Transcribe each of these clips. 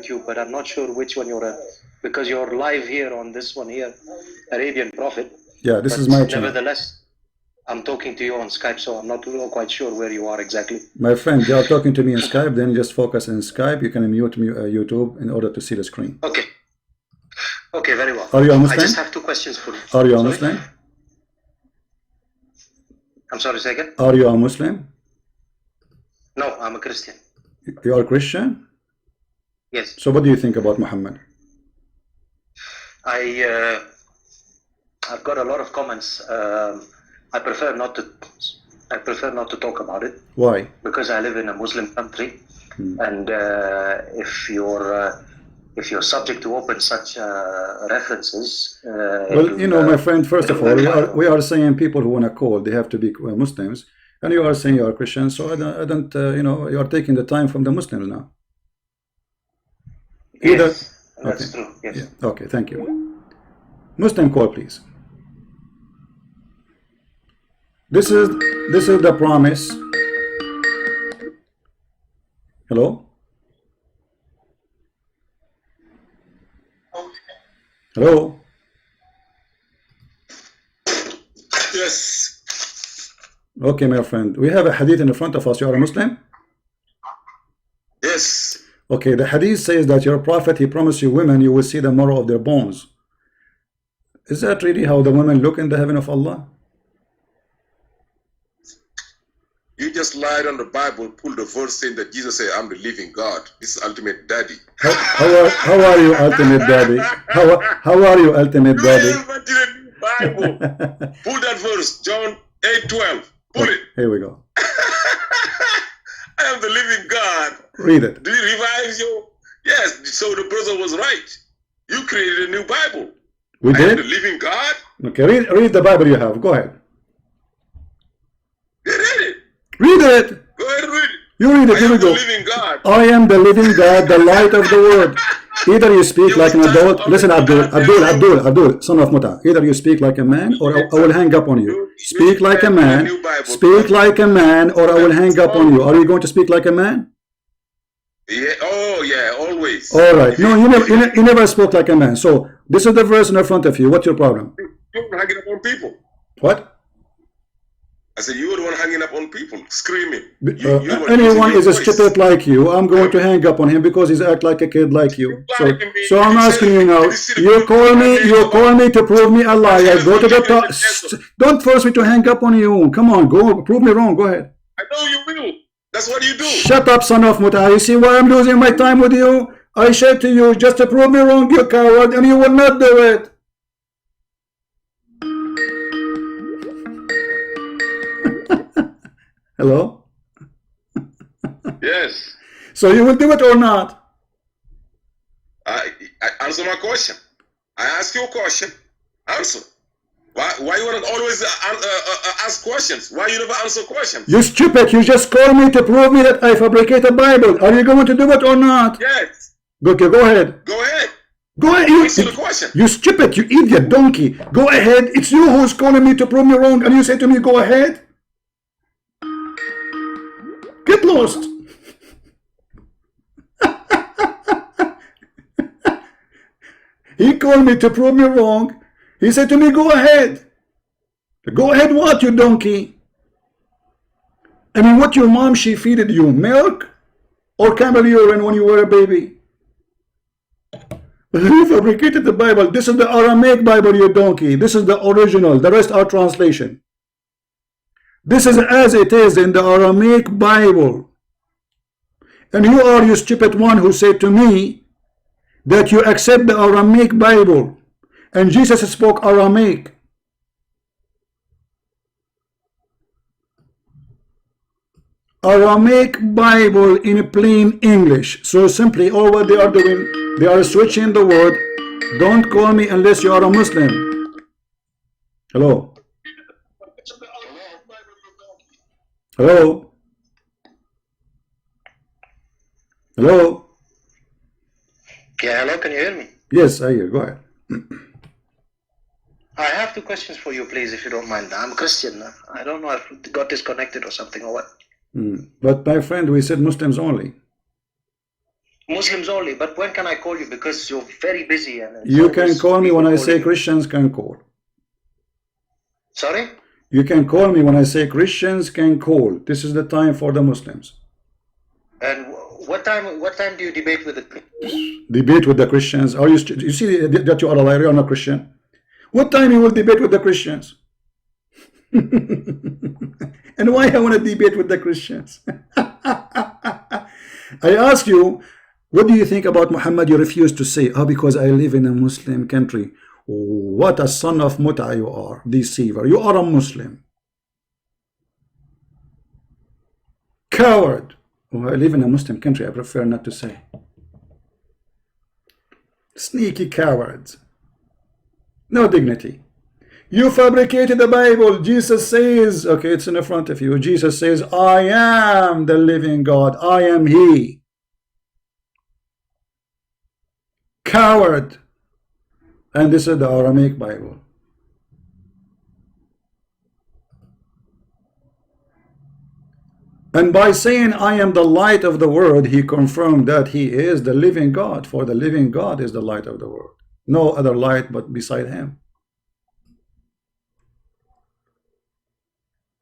YouTube, but I'm not sure which one you're at, because you're live here on this one here, Arabian Prophet. Yeah, this is my channel. Nevertheless, I'm talking to you on Skype, so I'm not quite sure where you are exactly. My friend, you are talking to me in Skype, then just focus on Skype. You can mute YouTube in order to see the screen. Okay. Okay, very well. Are you a Muslim? I just have 2 questions for you. Are you a Muslim? I'm sorry, second? Are you a Muslim? No, I'm a Christian. You are Christian? Yes. So what do you think about Muhammad? I've got a lot of comments. I prefer not to talk about it. Why? Because I live in a Muslim country, and if you're subject to open such references, well, you know, my friend, first of all, we are saying people who want to call, they have to be Muslims, and you are saying you are Christian, so I don't you know, you are taking the time from the Muslims now. Either, yes, that's okay. true. Yes. Yeah. Okay, thank you. Muslim call, please. This is the promise. Hello? Hello? Yes. Okay, my friend. We have a hadith in front of us. You are a Muslim? Yes. Okay, the hadith says that your prophet, he promised you women, you will see the marrow of their bones. Is that really how the women look in the heaven of Allah? You just lied on the Bible, pulled the verse saying that Jesus said, I'm the living God. This is ultimate daddy. How are you, ultimate daddy? How are you, ultimate daddy? Bible. Pull that verse, John 8:12. Pull it. Here we go. I am the living God. Read it. Do you revive you? Yes, so the brother was right. You created a new Bible. We did? The living God? Okay, read the Bible you have. Go ahead. Read it. Read it. Go ahead and read it. You read it. Here we go. Living God. I am the living God, the light of the world. Either you speak like an adult. Listen, Abdul, son of Muta. Either you speak like a man, or I will hang up on you. Speak like a man. Speak like a man, or I will hang up on you. Are you going to speak like a man? Yeah. Oh, yeah. Always. All right. No, you never spoke like a man. So this is the verse in front of you. What's your problem? You're hanging up on people. What? I said, you were the one hanging up on people, screaming. Anyone is a stupid like you, I'm going to hang up on him because he's act like a kid like you. So I'm asking you now, you call me to prove me a liar. Go to the top. Don't force me to hang up on you. Come on, go prove me wrong. Go ahead. I know you will. That's what you do. Shut up, son of Muta. You see why I'm losing my time with you? I said to you just to prove me wrong, you coward, and you will not do it. Hello? Yes. So you will do it or not? I answer my question. I ask you a question. Answer. Why you want to always ask questions? Why you never answer questions? You stupid. You just called me to prove me that I fabricate a Bible. Are you going to do it or not? Yes. Okay, go ahead. Go ahead. Go ahead. Answer the question. You stupid. You idiot donkey. Go ahead. It's you who's calling me to prove me wrong, and you say to me, go ahead. Get lost. He called me to prove me wrong. He said to me, go ahead. Go ahead what, you donkey? I mean, what your mom, she feeded you? Milk? Or camel urine when you were a baby? You fabricated the Bible. This is the Aramaic Bible, you donkey. This is the original. The rest are translation. This is as it is in the Aramaic Bible. And you are, you stupid one, who said to me that you accept the Aramaic Bible. And Jesus spoke Aramaic. Aramaic Bible in plain English. So simply all what they are doing, they are switching the word. Don't call me unless you are a Muslim. Hello? Hello? Hello? Yeah, hello, can you hear me? Yes, I hear. Go ahead. I have 2 questions for you, please, if you don't mind. I'm a Christian. I don't know if it got disconnected or something or what. But my friend, we said Muslims only. Muslims only. But when can I call you? Because you're very busy. And You can call me when I say calling. Christians can call. Sorry? You can call me when I say Christians can call. This is the time for the Muslims. And what time do you debate with the Christians? Debate with the Christians? Are you see that you are a liar? You are not Christian. What time you will debate with the Christians? And why I want to debate with the Christians? I ask you, what do you think about Muhammad? You refuse to say, oh, because I live in a Muslim country. What a son of Mut'a you are, deceiver. You are a Muslim. Coward. Oh, I live in a Muslim country. I prefer not to say. Sneaky cowards. No dignity. You fabricated the Bible. Jesus says, okay, it's in the front of you. Jesus says, I am the living God. I am He. Coward. And this is the Aramaic Bible. And by saying, I am the light of the world, he confirmed that he is the living God. For the living God is the light of the world. No other light but beside him.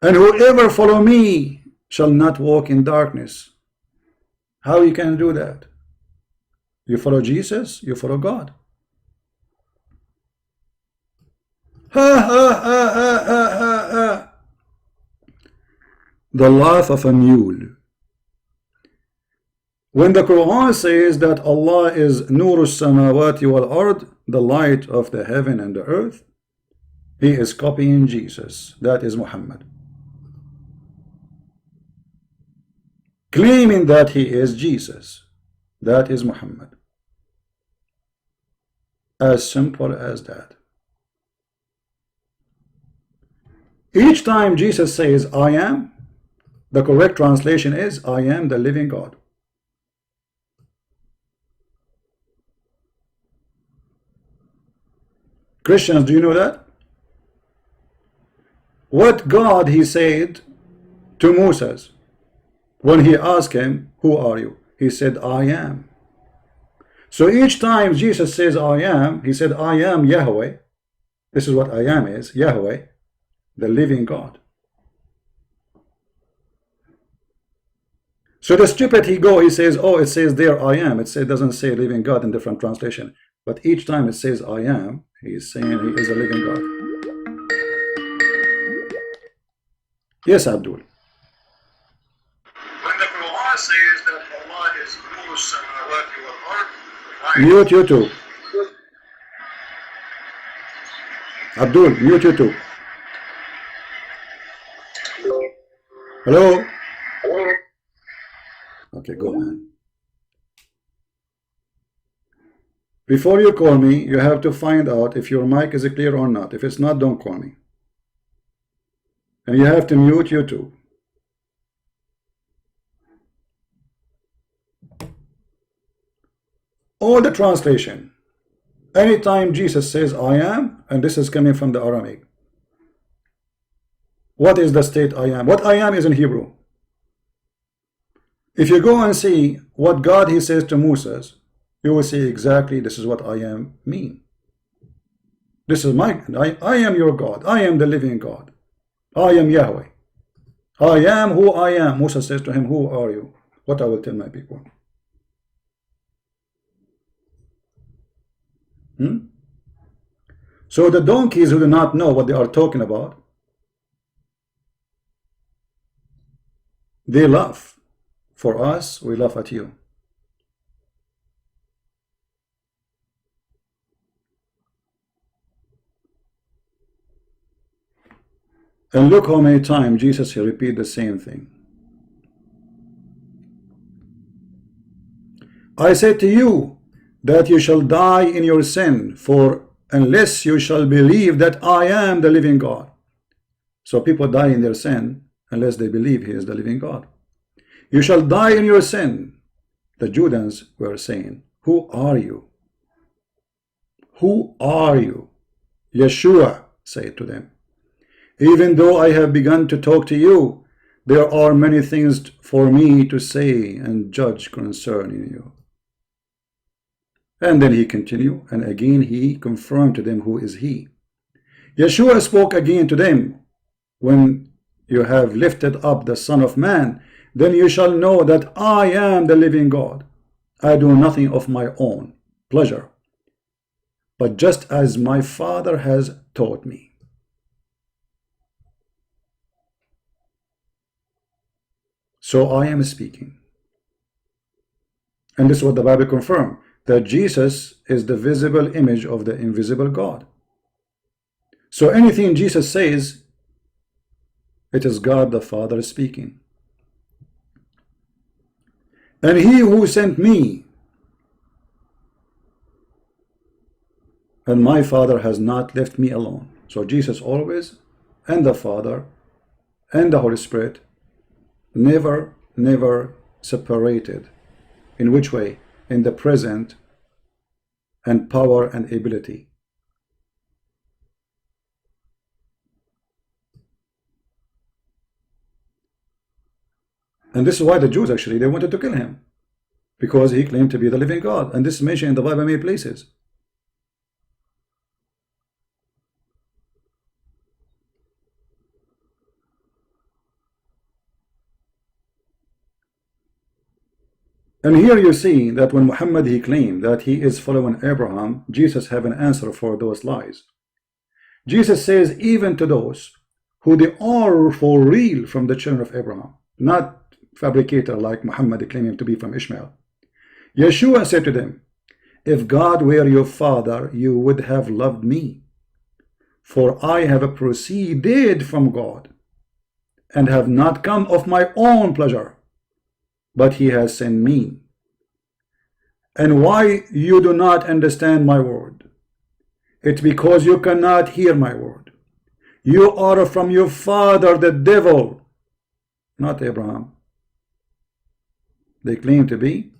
And whoever follow me shall not walk in darkness. How you can do that? You follow Jesus, you follow God. Ha ha ha ha ha ha ha. The laugh of a mule. When the Quran says that Allah is Nurus Samawati wal Ard, the light of the heaven and the earth, he is copying Jesus. That is Muhammad. Claiming that he is Jesus. That is Muhammad. As simple as that. Each time Jesus says, I am, the correct translation is, I am the living God. Christians, do you know that? What God he said to Moses when he asked him, who are you? He said, I am. So each time Jesus says, I am, he said, I am Yahweh. This is what I am is, Yahweh, the living God. So the stupid he says, oh, it says there I am. It doesn't say living God in different translation. But each time it says I am, he is saying he is a living God. Yes, Abdul. When the Quran says that Allah is Nuru Samawati wal Ard, Mute YouTube. Abdul, mute YouTube. Hello? Okay, go on. Before you call me, you have to find out if your mic is clear or not. If it's not, don't call me. And you have to mute YouTube. All the translation. Anytime Jesus says I am, and this is coming from the Aramaic. What is the state I am? What I am is in Hebrew. If you go and see what God he says to Moses, you will see exactly this is what I am mean. This is I am your God. I am the living God. I am Yahweh. I am who I am. Moses says to him, who are you? What I will tell my people. So the donkeys who do not know what they are talking about, they laugh. For us, we laugh at you. And look how many times Jesus he repeat the same thing. I say to you that you shall die in your sin, for unless you shall believe that I am the living God. So people die in their sin unless they believe he is the living God. You shall die in your sin. The Judeans were saying, who are you? Who are you? Yeshua said to them, even though I have begun to talk to you, there are many things for me to say and judge concerning you. And then he continued, and again he confirmed to them who is he. Yeshua spoke again to them, when you have lifted up the Son of Man, then you shall know that I am the living God. I do nothing of my own pleasure, but just as my Father has taught me. So I am speaking. And this is what the Bible confirms, that Jesus is the visible image of the invisible God. So anything Jesus says, it is God the Father speaking. And he who sent me, and my Father has not left me alone. So Jesus always, and the Father, and the Holy Spirit, never separated. In which way? In the present and power and ability. And this is why the Jews actually, they wanted to kill him, because he claimed to be the living God. And this is mentioned in the Bible many places. And here you see that when Muhammad he claimed that he is following Abraham, Jesus have an answer for those lies. Jesus says even to those who they are for real from the children of Abraham, not fabricator like Muhammad claiming to be from Ishmael. Yeshua said to them, if God were your father, you would have loved me, for I have proceeded from God, and have not come of my own pleasure, but he has sent me. And why you do not understand my word? It's because you cannot hear my word. You are from your father the devil, not Abraham. They claim to be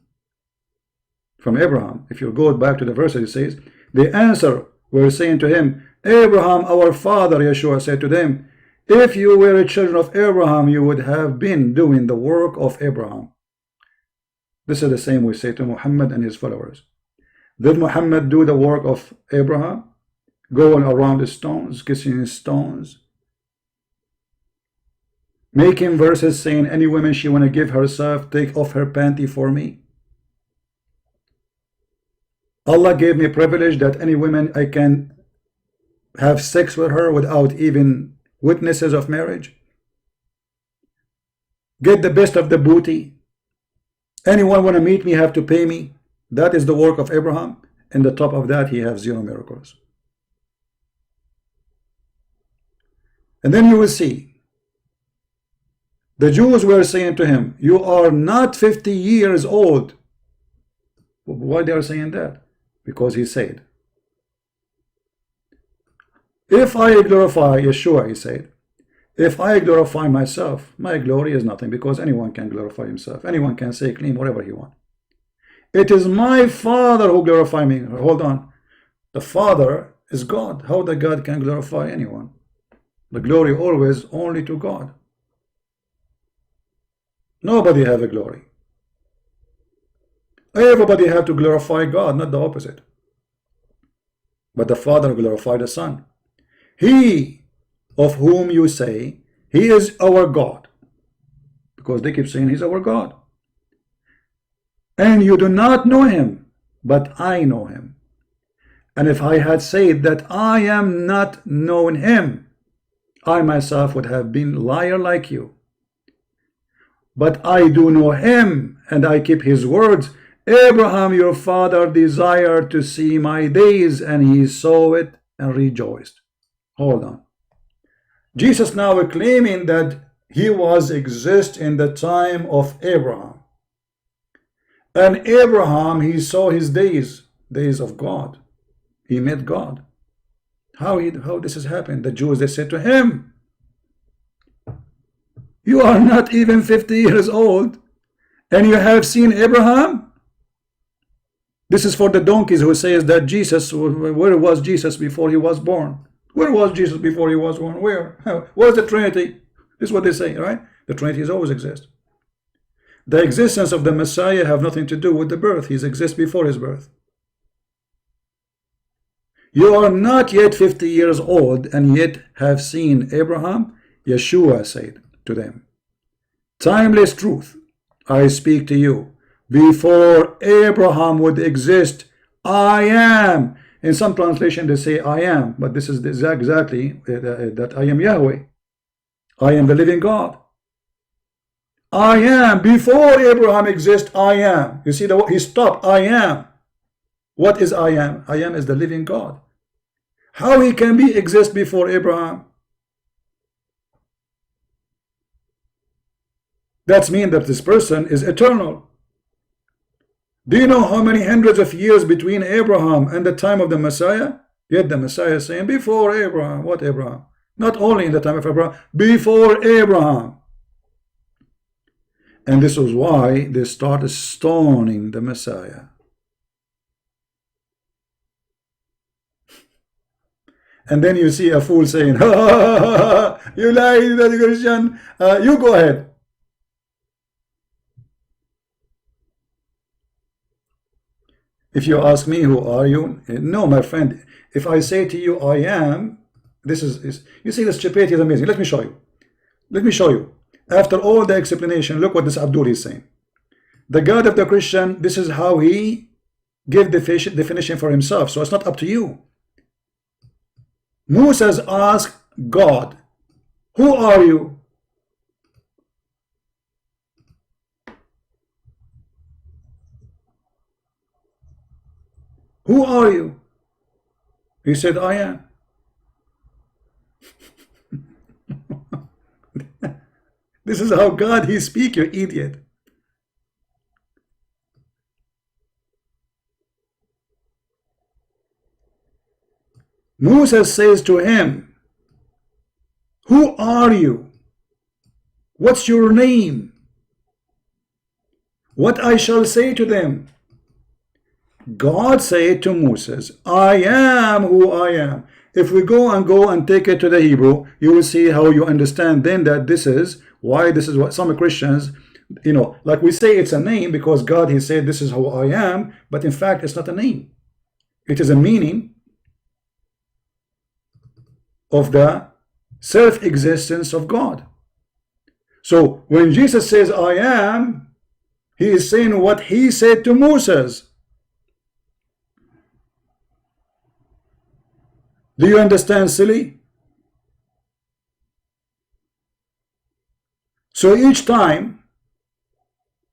from Abraham. If you go back to the verse, it says, the answer were saying to him, Abraham our father. Yeshua said to them, if you were children of Abraham, you would have been doing the work of Abraham. This is the same we say to Muhammad and his followers. Did Muhammad do the work of Abraham? Going around the stones, kissing stones, making verses saying any woman she want to give herself, take off her panty for me. Allah gave me privilege that any woman I can have sex with her without even witnesses of marriage. Get the best of the booty. Anyone want to meet me have to pay me. That is the work of Abraham. And the top of that he has 0 miracles. And then you will see the Jews were saying to him, you are not 50 years old. Why they are saying that? Because he said, if I glorify Yeshua, he said, if I glorify myself, my glory is nothing, because anyone can glorify himself. Anyone can say, claim whatever he wants. It is my Father who glorify me. Hold on. The Father is God. How the God can glorify anyone? The glory always only to God. Nobody have a glory. Everybody have to glorify God, not the opposite. But the Father glorified the Son. He of whom you say, he is our God. Because they keep saying he's our God. And you do not know him, but I know him. And if I had said that I am not knowing him, I myself would have been liar like you. But I do know him, and I keep his words. Abraham your father desired to see my days, and he saw it and rejoiced. Hold on. Jesus now claiming that he was exist in the time of Abraham. And Abraham, he saw his days of God. He met God. How this has happened? The Jews, they said to him, you are not even 50 years old, and you have seen Abraham? This is for the donkeys who says that Jesus, where was Jesus before he was born? Where was Jesus before he was born? Where? Where's the Trinity? This is what they say, right? The Trinity always exists. The existence of the Messiah have nothing to do with the birth. He exists before his birth. You are not yet 50 years old and yet have seen Abraham. Yeshua said to them, timeless truth I speak to you. Before Abraham would exist, I am. In some translation they say I am, but this is exactly that I am Yahweh. I am the living God. I am. Before Abraham exists, I am. You see, he stopped. I am. What is I am? I am is the living God. How he can exist before Abraham? That means that this person is eternal. Do you know how many hundreds of years between Abraham and the time of the Messiah? Yet the Messiah is saying, before Abraham. What Abraham? Not only in the time of Abraham, before Abraham. And this was why they started stoning the Messiah. And then you see a fool saying, ha, ha, ha, ha, you lied, the Christian. You go ahead. If you ask me, who are you? No, my friend. If I say to you, I am, this is you see, the stupidity is amazing. Let me show you. Let me show you. After all the explanation, look what this Abdul is saying. The God of the Christian, this is how he gave the definition for himself. So it's not up to you. Moses asked God, who are you? Who are you? He said, I am. This is how God he speak, you idiot. Moses says to him, who are you? What's your name? What I shall say to them? God said to Moses, I am who I am. If we go and take it to the Hebrew, you will see how you understand then that this is why this is what some Christians, you know, like we say it's a name because God he said this is who I am, but in fact it's not a name. It is a meaning of the self-existence of God. So when Jesus says I am, he is saying what he said to Moses. Do you understand, silly? So each time,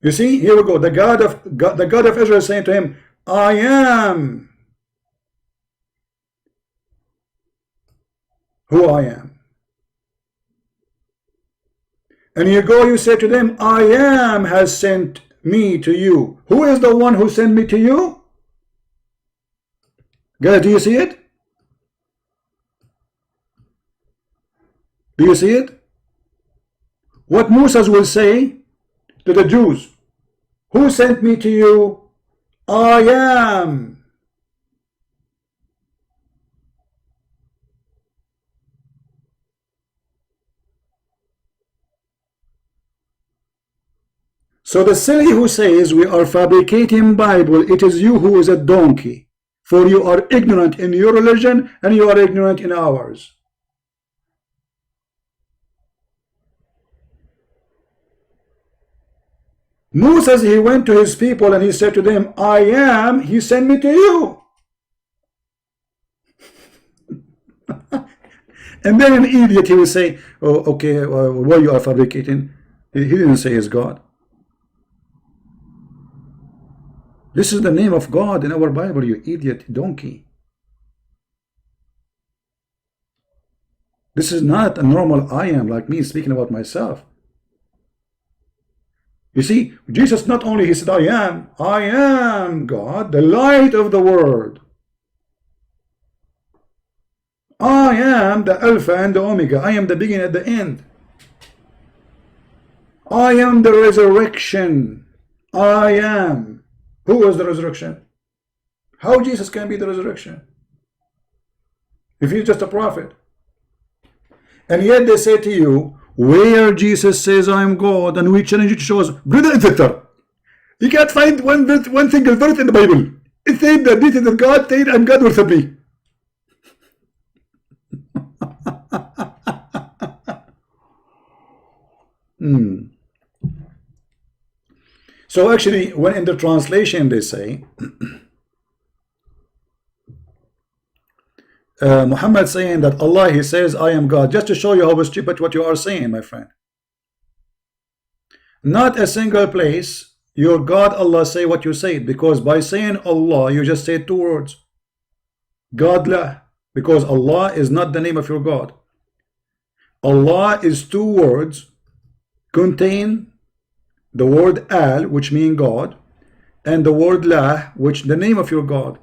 you see, here we go. The God of Israel is saying to him, I am who I am. And you go, you say to them, I am has sent me to you. Who is the one who sent me to you? Guys, do you see it? Do you see it? What Moses will say to the Jews, who sent me to you? I am. So the silly who says we are fabricating Bible, it is you who is a donkey, for you are ignorant in your religion and you are ignorant in ours. Moses, he went to his people and he said to them, I am, he sent me to you. And then an idiot, he will say, oh, okay, what you are fabricating? He didn't say it's God. This is the name of God in our Bible, you idiot donkey. This is not a normal I am like me speaking about myself. You see, Jesus not only he said, I am God, the light of the world. I am the Alpha and the Omega. I am the beginning and the end. I am the resurrection. I am. Who is the resurrection? How Jesus can be the resurrection? If he's just a prophet. And yet they say to you, where Jesus says I am God, and we challenge you to show us, brother and sister, you can't find one single verse in the Bible. It said that this is God said I'm God worship me. So actually, when in the translation they say, Muhammad saying that Allah, he says, I am God, just to show you how stupid what you are saying, my friend. Not a single place your God Allah say what you said, because by saying Allah, you just say two words. Godlah, because Allah is not the name of your God. Allah is two words, contain the word Al, which means God, and the word La, which the name of your God.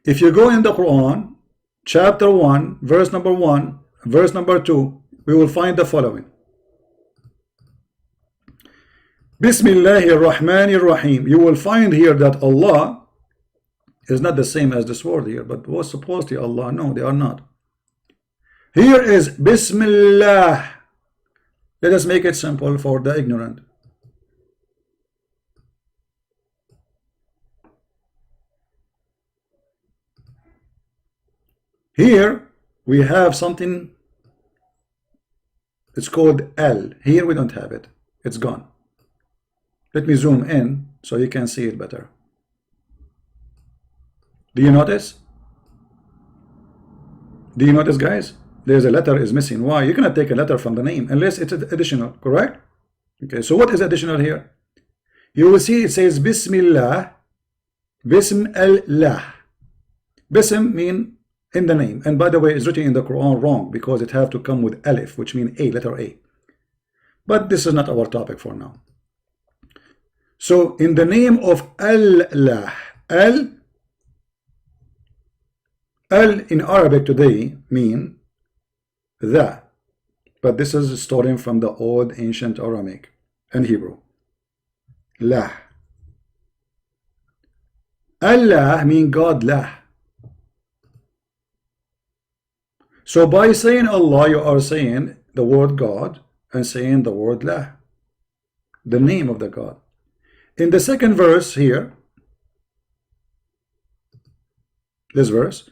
If you go in the Quran, chapter 1, verse number 1, verse number 2, we will find the following. Bismillahir Rahmanir Rahim. You will find here that Allah is not the same as this word here, but was supposed to be Allah. No, they are not. Here is Bismillah. Let us make it simple for the ignorant. Here we have something, it's called L. Here we don't have it, it's gone. Let me zoom in so you can see it better. Do you notice? Do you notice, guys? There's a letter is missing. Why? You cannot take a letter from the name unless it's additional, correct? Okay, so what is additional here? You will see it says Bismillah, Bismillah. Bism mean in the name, and by the way, it's written in the Quran wrong because it have to come with Alif, which means a, letter A. But this is not our topic for now. So in the name of Allah, Al in Arabic today mean the, but this is stolen from the old ancient Aramaic and Hebrew. La. Allah mean God, La. So by saying Allah, you are saying the word God and saying the word La, the name of the God. In the second verse here, this verse,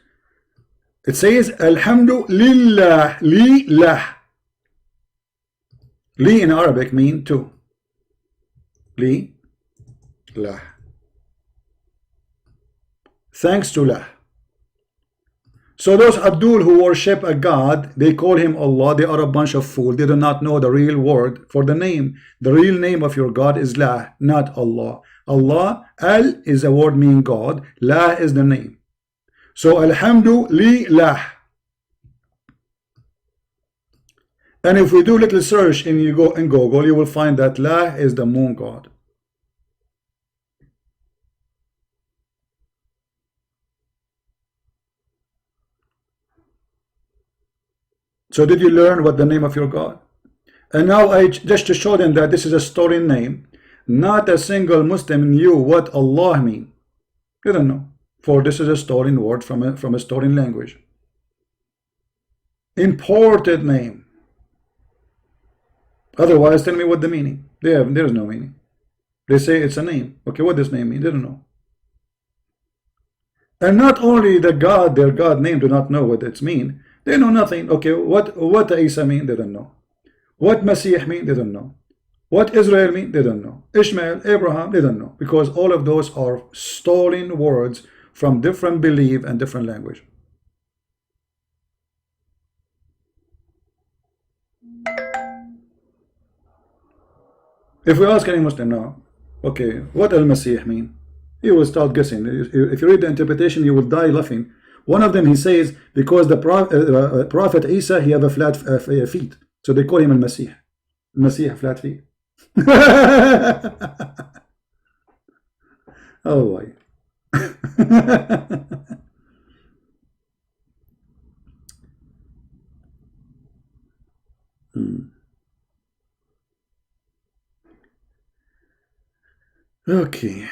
it says Alhamdulillah, li lah. Li in Arabic mean to. Li lah. Thanks to lah. So those Abdul who worship a god, they call him Allah, they are a bunch of fools. They do not know the real word for the name. The real name of your God is La, not Allah. Allah, Al is a word meaning God, La is the name. So Alhamdulillah. And if we do little search and you go in Google, you will find that La is the moon god. So did you learn what the name of your God? And now I just to show them that this is a stolen name. Not a single Muslim knew what Allah mean. You don't know. For this is a stolen word from a stolen language. Imported name. Otherwise, tell me what the meaning. There is no meaning. They say it's a name. Okay, what does name mean? They don't know. And not only the God, their God name, do not know what it's mean. They know nothing. Okay, what Isa mean? They don't know. What Messiah mean? They don't know. What Israel mean? They don't know. Ishmael, Abraham, they don't know. Because all of those are stolen words from different belief and different language. If we ask any Muslim now, okay, what Al-Masih mean? He will start guessing. If you read the interpretation, you will die laughing. One of them, he says, because the Prophet Isa, he have a flat feet. So they call him Al-Masih. Al-Masih, flat feet. Oh boy. Okay.